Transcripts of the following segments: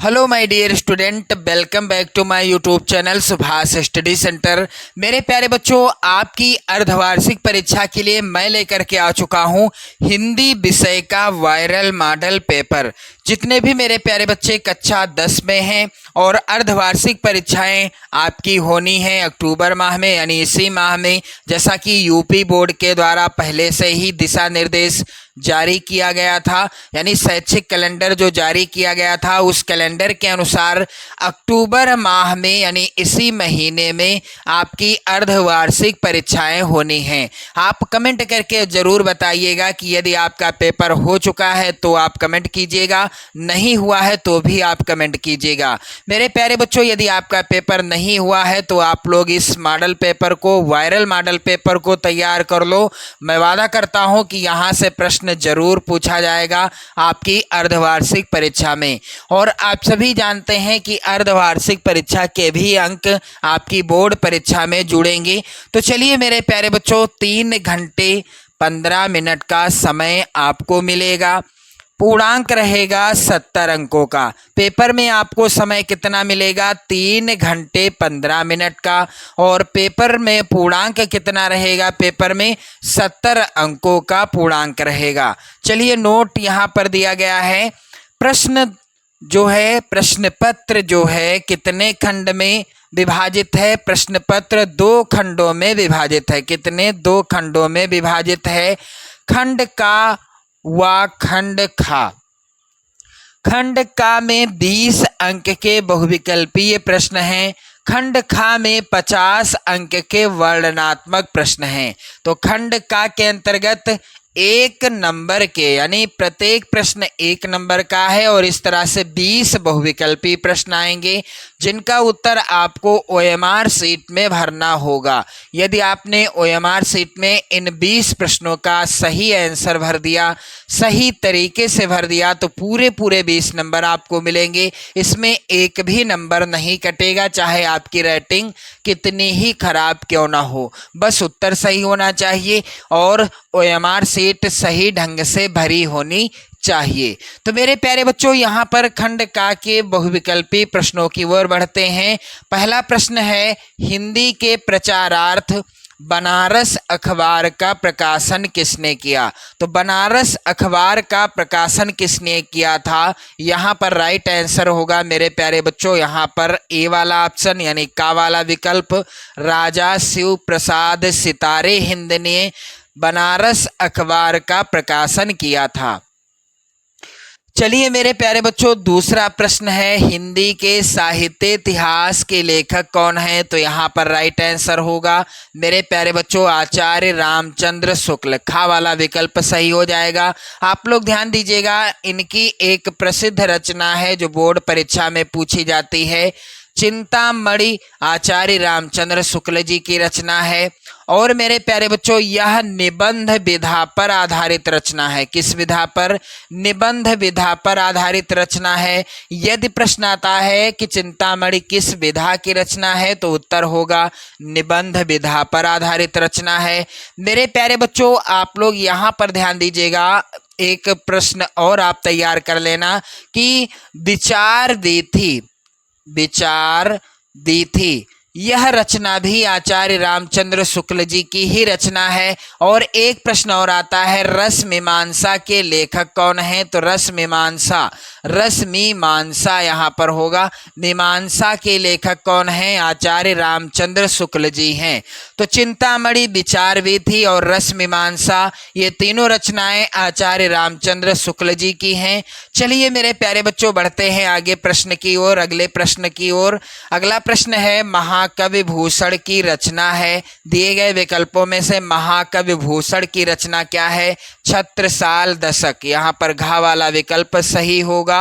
Hello my dear student, welcome back to my YouTube channel Subhash study centre. मेरे प्यारे बच्चों, आपकी अर्धवार्षिक परीक्षा के लिए मैं लेकर के आ चुका हूं हिंदी विषय का वायरल मॉडल पेपर। जितने भी मेरे प्यारे बच्चे कक्षा 10 में हैं और अर्धवार्षिक परीक्षाएं आपकी होनी है अक्टूबर माह में, यानी इसी माह में, जैसा कि यूपी बोर्ड के द्वारा पहले से ही दिशा निर्देश जारी किया गया था, यानी शैक्षिक कैलेंडर जो जारी किया गया था उस कैलेंडर के अनुसार अक्टूबर माह में यानी इसी महीने में आपकी अर्धवार्षिक परीक्षाएं होनी हैं। आप कमेंट करके ज़रूर बताइएगा कि यदि आपका पेपर हो चुका है तो आप कमेंट कीजिएगा, नहीं हुआ है तो भी आप कमेंट कीजिएगा। मेरे प्यारे बच्चों, यदि आपका पेपर नहीं हुआ है तो आप लोग इस मॉडल पेपर को, वायरल मॉडल पेपर को तैयार कर लो। मैं वादा करता हूं कि यहाँ से प्रश्न जरूर पूछा जाएगा आपकी अर्धवार्षिक परीक्षा में। और आप सभी जानते हैं कि अर्धवार्षिक परीक्षा के भी अंक आपकी बोर्ड परीक्षा में जुड़ेंगे। तो चलिए मेरे प्यारे बच्चों, 3 घंटे 15 मिनट का समय आपको मिलेगा। पूर्णांक रहेगा 70 अंकों का। पेपर में आपको समय कितना मिलेगा? 3 घंटे 15 मिनट का। और पेपर में पूर्णांक कितना रहेगा? पेपर में 70 अंकों का पूर्णांक रहेगा। चलिए, नोट यहाँ पर दिया गया है। प्रश्न जो है, प्रश्न पत्र जो है कितने खंड में विभाजित है? प्रश्न पत्र 2 खंडों में विभाजित है। कितने? 2 खंडों में विभाजित है। खंड का व खंड खा। खंड का में 20 अंक के बहुविकल्पीय प्रश्न हैं। खंड खा में 50 अंक के वर्णनात्मक प्रश्न हैं। तो खंड का के अंतर्गत 1 नंबर के, यानी प्रत्येक प्रश्न 1 नंबर का है और इस तरह से 20 बहुविकल्पी प्रश्न आएंगे जिनका उत्तर आपको ओएमआर सीट में भरना होगा। यदि आपने ओएमआर सीट में इन 20 प्रश्नों का सही आंसर भर दिया, सही तरीके से भर दिया, तो पूरे 20 नंबर आपको मिलेंगे। इसमें एक भी नंबर नहीं कटेगा, चाहे आपकी रेटिंग कितनी ही खराब क्यों ना हो। बस उत्तर सही होना चाहिए और ओएमआर सीट सही ढंग से भरी होनी चाहिए। तो मेरे प्यारे बच्चों, यहाँ पर खंड का के बहुविकल्पी प्रश्नों की ओर बढ़ते हैं। पहला प्रश्न है, हिंदी के प्रचारार्थ बनारस अखबार का प्रकाशन किसने किया? तो बनारस अखबार का प्रकाशन किसने किया था? यहाँ पर राइट आंसर होगा मेरे प्यारे बच्चों, यहाँ पर ए वाला ऑप्शन यानी का वाला विकल्प, राजा शिव प्रसाद सितारे हिंद ने बनारस अखबार का प्रकाशन किया था। चलिए मेरे प्यारे बच्चों, दूसरा प्रश्न है, हिंदी के साहित्य इतिहास के लेखक कौन है? तो यहाँ पर राइट आंसर होगा मेरे प्यारे बच्चों आचार्य रामचंद्र शुक्ल। खा वाला विकल्प सही हो जाएगा। आप लोग ध्यान दीजिएगा, इनकी एक प्रसिद्ध रचना है जो बोर्ड परीक्षा में पूछी जाती है, चिंतामणि आचार्य रामचंद्र शुक्ल जी की रचना है। और मेरे प्यारे बच्चों, यह निबंध विधा पर आधारित रचना है। किस विधा पर? निबंध विधा पर आधारित रचना है। यदि प्रश्न आता है कि चिंतामणि किस विधा की रचना है, तो उत्तर होगा निबंध विधा पर आधारित रचना है। मेरे प्यारे बच्चों, आप लोग यहाँ पर ध्यान दीजिएगा, एक प्रश्न और आप तैयार कर लेना कि विचार दी थी, विचार दी थी, यह रचना भी आचार्य रामचंद्र शुक्ल जी की ही रचना है। और एक प्रश्न और आता है, रस मीमांसा के लेखक कौन है? तो रस मीमांसा, रस मीमांसा यहाँ पर होगा। मीमांसा के लेखक कौन है? आचार्य रामचंद्र शुक्ल जी हैं। तो चिंतामणि, विचार विधि और रस मीमांसा, ये तीनों रचनाएं आचार्य रामचंद्र शुक्ल जी की हैं। चलिए मेरे प्यारे बच्चों, बढ़ते हैं आगे प्रश्न की ओर, अगले प्रश्न की ओर। अगला प्रश्न है, महाकवि भूषण की रचना है। दिए गए विकल्पों में से महाकवि भूषण की रचना क्या है? छत्रसाल दशक। यहाँ पर घा वाला विकल्प सही होगा।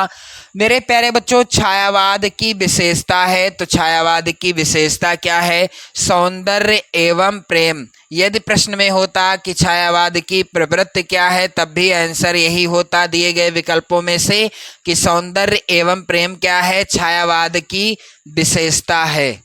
मेरे प्यारे बच्चों, छायावाद की विशेषता है, तो छायावाद की विशेषता क्या है? सौंदर्य एवं प्रेम। यदि प्रश्न में होता कि छायावाद की प्रवृत्ति क्या है, तब भी आंसर यही होता दिए गए विकल्पों में से कि सौंदर्य एवं प्रेम क्या है? छायावाद की विशेषता है।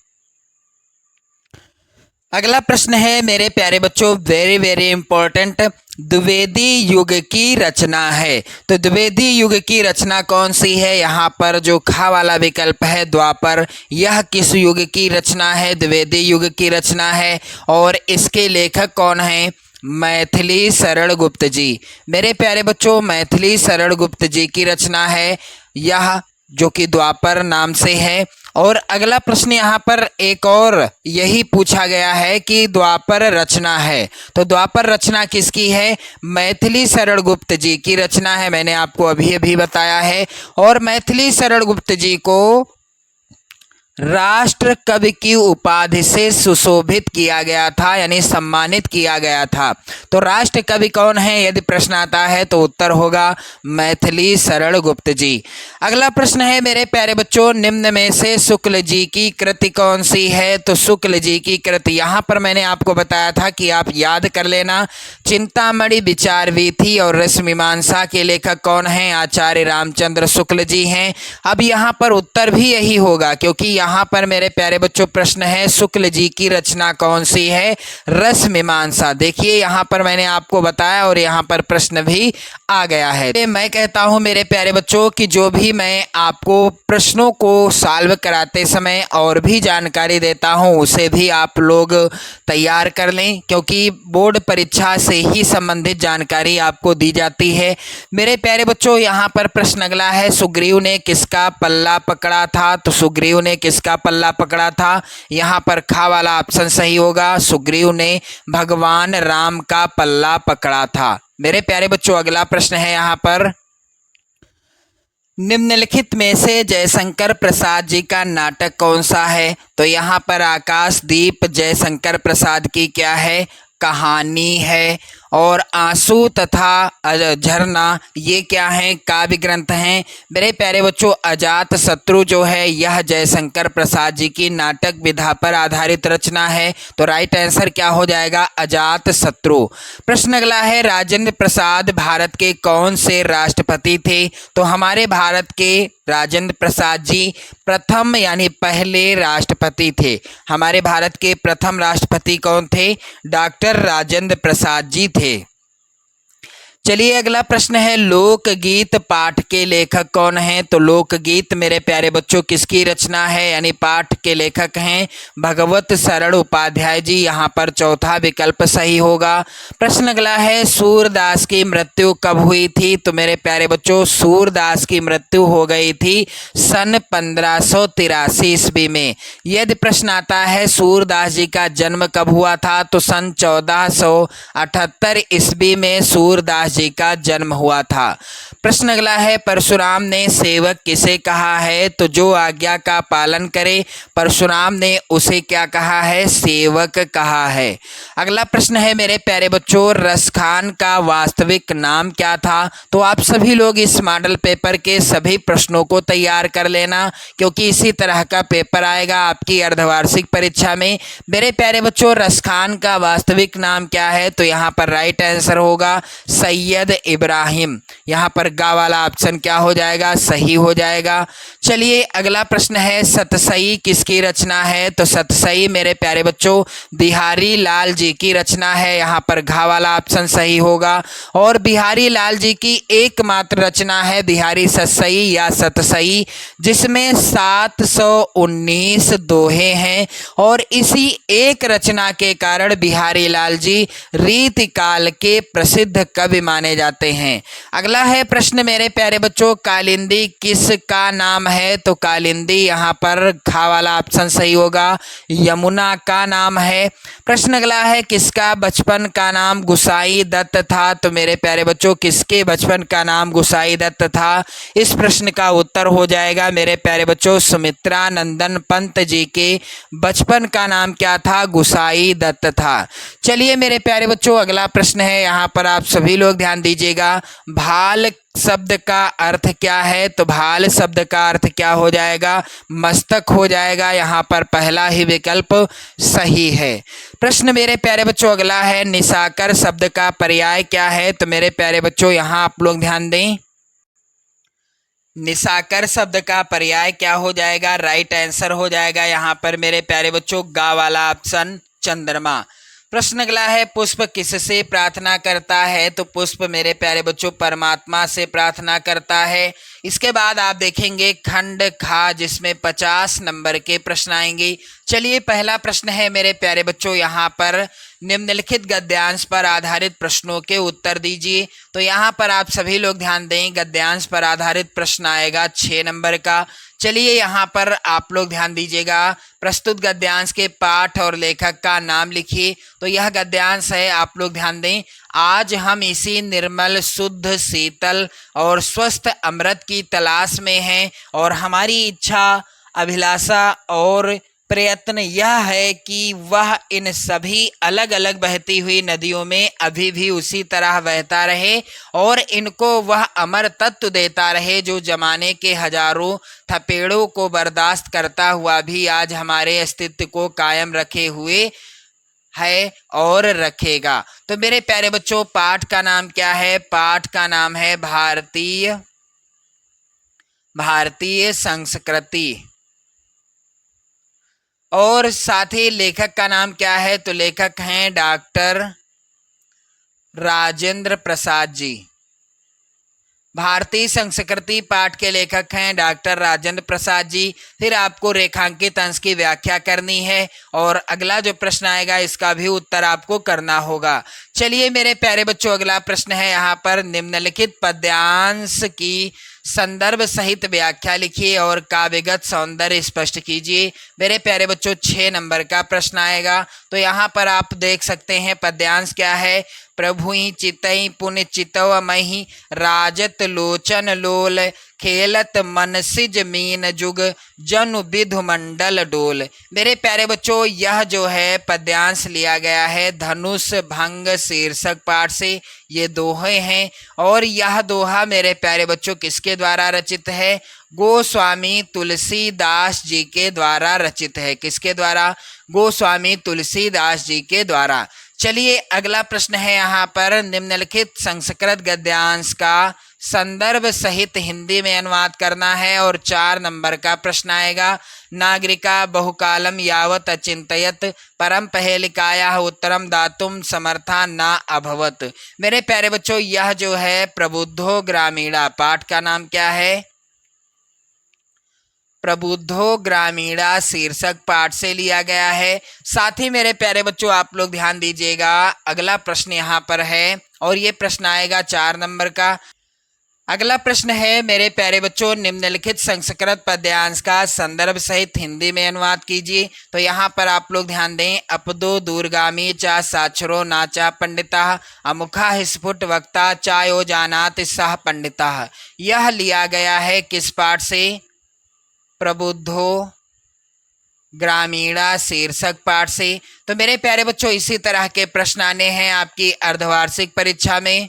अगला प्रश्न है मेरे प्यारे बच्चों, वेरी वेरी इंपॉर्टेंट, द्विवेदी युग की रचना है। तो द्विवेदी युग की रचना कौन सी है? यहाँ पर जो खा वाला विकल्प है द्वापर, यह किस युग की रचना है? द्विवेदी युग की रचना है। और इसके लेखक कौन हैं? मैथिली शरण गुप्त जी। मेरे प्यारे बच्चों, मैथिली शरण गुप्त जी की रचना है यह, जो कि द्वापर नाम से है। और अगला प्रश्न यहाँ पर एक और यही पूछा गया है कि द्वापर रचना है, तो द्वापर रचना किसकी है? मैथिली शरण गुप्त जी की रचना है, मैंने आपको अभी अभी बताया है। और मैथिली शरण गुप्त जी को राष्ट्र कवि की उपाधि से सुशोभित किया गया था, यानी सम्मानित किया गया था। तो राष्ट्र कवि कौन है यदि प्रश्न आता है तो उत्तर होगा मैथिली शरण गुप्त जी। अगला प्रश्न है मेरे प्यारे बच्चों, निम्न में से शुक्ल जी की कृति कौन सी है? तो शुक्ल जी की कृति, यहाँ पर मैंने आपको बताया था कि आप याद कर लेना, चिंतामणि विचार वीथी और रसमीमांसा के लेखक कौन हैं? आचार्य रामचंद्र शुक्ल जी हैं। अब यहाँ पर उत्तर भी यही होगा, क्योंकि यहाँ पर मेरे प्यारे बच्चों प्रश्न है शुक्ल जी की रचना कौन सी है? रसमीमांसा। देखिए यहाँ पर मैंने आपको बताया और यहाँ पर प्रश्न भी आ गया है। मैं कहता हूँ मेरे प्यारे बच्चों कि जो भी मैं आपको प्रश्नों को सॉल्व कराते समय और भी जानकारी देता हूँ उसे भी आप लोग तैयार कर लें, क्योंकि बोर्ड परीक्षा से ही संबंधित जानकारी आपको दी जाती है। मेरे प्यारे बच्चों यहाँ पर प्रश्न अगला है, सुग्रीव ने किसका पल्ला पकड़ा था? तो सुग्रीव ने किसका पल्ला पकड़ा था? यहाँ पर खा वाला ऑप्शन सही होगा, सुग्रीव ने भगवान राम का पल्ला पकड़ा था। मेरे प्यारे बच्चों अगला प्रश्न है यहाँ पर, निम्नलिखित में से जयशंकर प्रसाद जी का नाटक कौन सा है? तो यहाँ पर आकाशदीप जयशंकर प्रसाद की क्या है? कहानी है। और आंसू तथा झरना ये क्या हैं? काव्य ग्रंथ हैं। मेरे प्यारे बच्चों अजात शत्रु जो है यह जयशंकर प्रसाद जी की नाटक विधा पर आधारित रचना है। तो राइट आंसर क्या हो जाएगा? अजात शत्रु। प्रश्न अगला है, राजेंद्र प्रसाद भारत के कौन से राष्ट्रपति थे? तो हमारे भारत के राजेंद्र प्रसाद जी प्रथम यानी पहले राष्ट्रपति थे। हमारे भारत के प्रथम राष्ट्रपति कौन थे? डॉक्टर राजेंद्र प्रसाद जी थे। चलिए अगला प्रश्न है, लोकगीत पाठ के लेखक कौन हैं? तो लोकगीत मेरे प्यारे बच्चों किसकी रचना है, यानी पाठ के लेखक हैं भगवत शरण उपाध्याय जी। यहाँ पर चौथा विकल्प सही होगा। प्रश्न अगला है, सूरदास की मृत्यु कब हुई थी? तो मेरे प्यारे बच्चों सूरदास की मृत्यु हो गई थी सन 1583 ईस्वी में। यदि प्रश्न आता है सूरदास जी का जन्म कब हुआ था? तो सन 1478 ईस्वी में सूरदास जी का जन्म हुआ था। प्रश्न अगला है, परशुराम ने सेवक किसे कहा है? तो जो आज्ञा का पालन करे परशुराम ने उसे क्या कहा है? सेवक कहा है। अगला प्रश्न है मेरे प्यारे बच्चों, रसखान का वास्तविक नाम क्या था? तो आप सभी लोग इस मॉडल पेपर के सभी प्रश्नों को तैयार कर लेना, क्योंकि इसी तरह का पेपर आएगा आपकी अर्धवार्षिक परीक्षा में। मेरे प्यारे बच्चों रसखान का वास्तविक नाम क्या है? तो यहाँ पर राइट आंसर होगा सैयद इब्राहिम। यहाँ पर गा वाला ऑप्शन क्या हो जाएगा? सही हो जाएगा। चलिए अगला प्रश्न है, सतसई किसकी रचना है? तो सतसई मेरे प्यारे बच्चों बिहारी लाल जी की रचना है। यहाँ पर घा वाला ऑप्शन सही होगा। और बिहारी लाल जी की एकमात्र रचना है बिहारी सतसई या सतसई, जिसमें 719 दोहे हैं। और इसी एक रचना के कारण बिहारी लाल जी रीतिकाल के प्रसिद्ध कवि माने जाते हैं। अगला है प्रश्न मेरे प्यारे बच्चों, कालिंदी किसका नाम है? तो कालिंदी यहाँ पर खा वाला ऑप्शन सही होगा, यमुना का नाम है। प्रश्न अगला है, किसका बचपन का नाम गुसाई दत्त था? तो मेरे प्यारे बच्चों किसके बचपन का नाम गुसाई दत्त था? इस प्रश्न का उत्तर हो जाएगा मेरे प्यारे बच्चों सुमित्रा नंदन पंत जी के बचपन का नाम क्या था? गुसाई दत्त था। चलिए मेरे प्यारे बच्चों अगला प्रश्न है, यहाँ पर आप सभी लोग ध्यान दीजिएगा, भाल शब्द का अर्थ क्या है? तो भाल शब्द का अर्थ क्या हो जाएगा? मस्तक हो जाएगा। यहाँ पर पहला ही विकल्प सही है। प्रश्न मेरे प्यारे बच्चों अगला है, निशाकर शब्द का पर्याय क्या है? तो मेरे प्यारे बच्चों यहाँ आप लोग ध्यान दें, निशाकर शब्द का पर्याय क्या हो जाएगा? राइट आंसर हो जाएगा यहाँ पर मेरे प्यारे बच्चों गा वाला ऑप्शन चंद्रमा। प्रश्न अगला है, पुष्प किससे प्रार्थना करता है? तो पुष्प मेरे प्यारे बच्चों परमात्मा से प्रार्थना करता है। इसके बाद आप देखेंगे खंड खा, जिसमें 50 नंबर के प्रश्न आएंगे। चलिए पहला प्रश्न है मेरे प्यारे बच्चों, यहाँ पर निम्नलिखित गद्यांश पर आधारित प्रश्नों के उत्तर दीजिए। तो यहाँ पर आप सभी लोग ध्यान दें, गद्यांश पर आधारित प्रश्न आएगा 6 नंबर का। चलिए यहाँ पर आप लोग ध्यान दीजिएगा, प्रस्तुत गद्यांश के पाठ और लेखक का नाम लिखिए। तो यह गद्यांश है, आप लोग ध्यान दें, आज हम इसी निर्मल शुद्ध शीतल और स्वस्थ अमृत की तलाश में हैं और हमारी इच्छा, अभिलाषा और प्रयत्न यह है कि वह इन सभी अलग अलग बहती हुई नदियों में अभी भी उसी तरह बहता रहे और इनको वह अमर तत्व देता रहे जो जमाने के हजारों थपेड़ों को बर्दाश्त करता हुआ भी आज हमारे अस्तित्व को कायम रखे हुए है और रखेगा। तो मेरे प्यारे बच्चों, पाठ का नाम क्या है? पाठ का नाम है भारतीय संस्कृति। और साथ ही लेखक का नाम क्या है? तो लेखक हैं डॉक्टर राजेंद्र प्रसाद जी। भारतीय संस्कृति पाठ के लेखक हैं डॉक्टर राजेंद्र प्रसाद जी। फिर आपको रेखांकित अंश की व्याख्या करनी है और अगला जो प्रश्न आएगा इसका भी उत्तर आपको करना होगा। चलिए मेरे प्यारे बच्चों, अगला प्रश्न है यहाँ पर, निम्नलिखित पद्यांश की संदर्भ सहित व्याख्या लिखिए और काव्यगत सौंदर्य स्पष्ट कीजिए। मेरे प्यारे बच्चों 6 नंबर का प्रश्न आएगा। तो यहाँ पर आप देख सकते हैं पद्यांश क्या है, प्रभु ही चितई पुण्य चितव मही राजत लोचन लोल खेलत मनसिज मीन जुग जनु विधु मंडल डोल। मेरे प्यारे बच्चों, यह जो है पद्यांश लिया गया है धनुष भंग शीर्षक पाठ से। ये दोहे हैं और यह दोहा मेरे प्यारे बच्चों किसके द्वारा रचित है? गोस्वामी तुलसीदास जी के द्वारा रचित है। किसके द्वारा? गोस्वामी तुलसीदास जी के द्वारा। चलिए अगला प्रश्न है यहाँ पर, निम्नलिखित संस्कृत गद्यांश का संदर्भ सहित हिंदी में अनुवाद करना है और 4 नंबर का प्रश्न आएगा। नागरिका बहुकालम यावत अचिंतयत परम पहेलिकाया उत्तरम दातुम समर्था ना अभवत। मेरे प्यारे बच्चों, यह जो है प्रबुद्धो ग्रामीणा, पाठ का नाम क्या है? प्रबुद्धो ग्रामीणा शीर्षक पाठ से लिया गया है। साथ ही मेरे प्यारे बच्चों आप लोग ध्यान दीजिएगा, अगला प्रश्न यहाँ पर है और ये प्रश्न आएगा 4 नंबर का। अगला प्रश्न है मेरे प्यारे बच्चों, निम्नलिखित संस्कृत पद्यांश का संदर्भ सहित हिंदी में अनुवाद कीजिए। तो यहाँ पर आप लोग ध्यान दें, अपदो दूरगामी चा साक्षरो नाचा पंडिता अमुखा स्फुट वक्ता चायो जानात सह पंडिता। यह लिया गया है किस पाठ से? प्रबुद्धो ग्रामीणा शीर्षक पाठ से। तो मेरे प्यारे बच्चों इसी तरह के प्रश्न आने हैं आपकी अर्धवार्षिक परीक्षा में।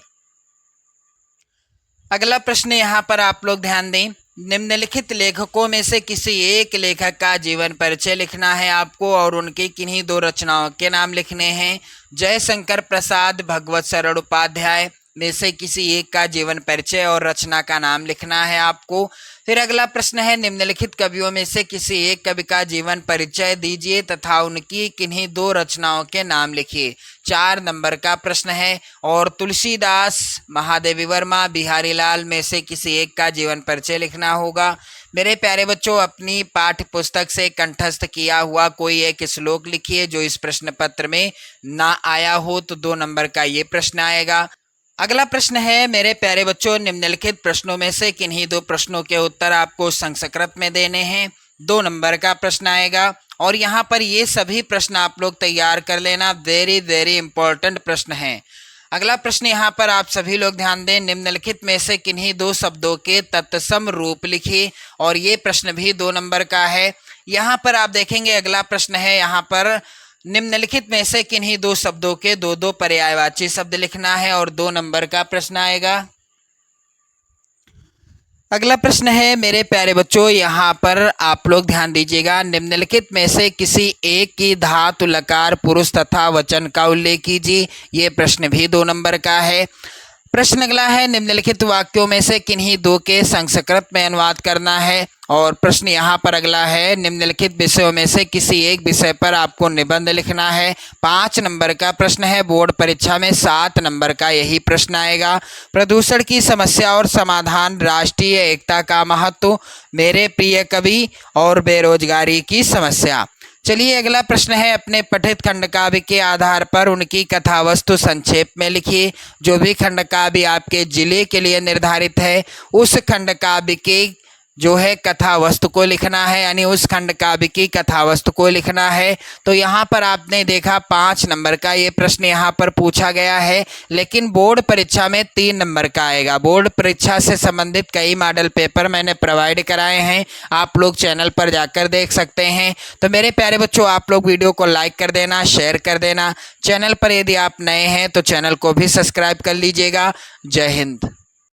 अगला प्रश्न यहाँ पर आप लोग ध्यान दें, निम्नलिखित लेखकों में से किसी एक लेखक का जीवन परिचय लिखना है आपको और उनकी किन्हीं 2 रचनाओं के नाम लिखने हैं। जयशंकर प्रसाद भगवत शरण उपाध्याय में से किसी एक का जीवन परिचय और रचना का नाम लिखना है आपको। फिर अगला प्रश्न है, निम्नलिखित कवियों में से किसी एक कवि का जीवन परिचय दीजिए तथा उनकी किन्हीं 2 रचनाओं के नाम लिखिए। 4 नंबर का प्रश्न है और तुलसीदास, महादेवी वर्मा, बिहारी लाल में से किसी एक का जीवन परिचय लिखना होगा। मेरे प्यारे बच्चों, अपनी पाठ्य पुस्तक से कंठस्थ किया हुआ कोई एक श्लोक लिखिए जो इस प्रश्न पत्र में ना आया हो, तो 2 नंबर का ये प्रश्न आएगा। अगला प्रश्न है मेरे प्यारे बच्चों, निम्नलिखित प्रश्नों में से किन्हीं 2 प्रश्नों के उत्तर आपको संस्कृत में देने हैं। 2 नंबर का प्रश्न आएगा और यहाँ पर ये सभी प्रश्न आप लोग तैयार कर लेना, वेरी वेरी इंपॉर्टेंट प्रश्न हैं। अगला प्रश्न यहाँ पर आप सभी लोग ध्यान दें, निम्नलिखित में से किन्हीं 2 शब्दों के तत्सम रूप लिखिए और ये प्रश्न भी 2 नंबर का है। यहाँ पर आप देखेंगे अगला प्रश्न है, यहाँ पर निम्नलिखित में से किन्हीं 2 शब्दों के 2-2 पर्यायवाची शब्द लिखना है और 2 नंबर का प्रश्न आएगा। अगला प्रश्न है मेरे प्यारे बच्चों, यहाँ पर आप लोग ध्यान दीजिएगा, निम्नलिखित में से किसी एक की धातु लकार पुरुष तथा वचन का उल्लेख कीजिए। ये प्रश्न भी 2 नंबर का है। प्रश्न अगला है, निम्नलिखित वाक्यों में से किन्हीं 2 के संस्कृत में अनुवाद करना है और प्रश्न यहाँ पर अगला है, निम्नलिखित विषयों में से किसी एक विषय पर आपको निबंध लिखना है। 5 नंबर का प्रश्न है। बोर्ड परीक्षा में 7 नंबर का यही प्रश्न आएगा। प्रदूषण की समस्या और समाधान, राष्ट्रीय एकता का महत्व, मेरे प्रिय कवि और बेरोजगारी की समस्या। चलिए अगला प्रश्न है, अपने पठित खंड काव्य के आधार पर उनकी कथा वस्तु संक्षेप में लिखिए। जो भी खंड काव्य आपके जिले के लिए निर्धारित है उस खंड काव्य के जो है कथा वस्तु को लिखना है, यानी उस खंड काव्य की कथा वस्तु को लिखना है। तो यहाँ पर आपने देखा 5 नंबर का ये प्रश्न यहाँ पर पूछा गया है, लेकिन बोर्ड परीक्षा में 3 नंबर का आएगा। बोर्ड परीक्षा से संबंधित कई मॉडल पेपर मैंने प्रोवाइड कराए हैं, आप लोग चैनल पर जाकर देख सकते हैं। तो मेरे प्यारे बच्चों, आप लोग वीडियो को लाइक कर देना, शेयर कर देना। चैनल पर यदि आप नए हैं तो चैनल को भी सब्सक्राइब कर लीजिएगा। जय हिंद।